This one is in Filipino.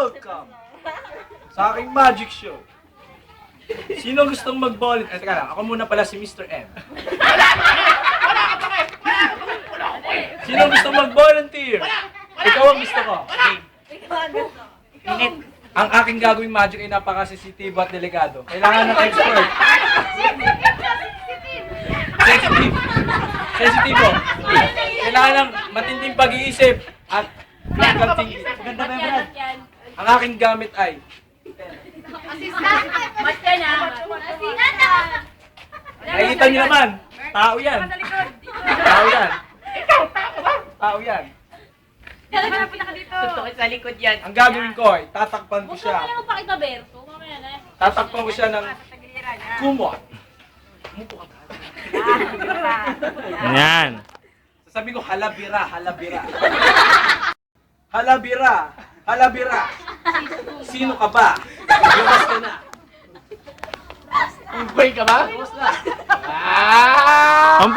Welcome sa aking magic show. Sino gustong mag-volunteer? Teka lang, ako muna pala si Mr. M. Sino gustong mag-volunteer? Ikaw ang gusto ko. Init. Ang aking gagawing magic ay napaka-sensitibo at delikado. Kailangan ng expert. Sensitive. Sensitibo. Kailangan ng matinding pag-iisip at pagkatingin. Maganda ba yan? Ang aking gamit ay nakikita niyo naman. Tao yan. Tao yan. Tao yan. Tutok sa likod yan. Ang gagawin ko ay tatakpan ko siya. Huwag mo pakita, Berto. Mamaya na. Tatakpan ko siya ng kumot. Umupo ka ba? Yan. Sasabihin ko, halabira, halabira. Halabira, halabira. Sino ka ba? Lumabas ka na. Unggoy ka ba? Lumabas na. Ah!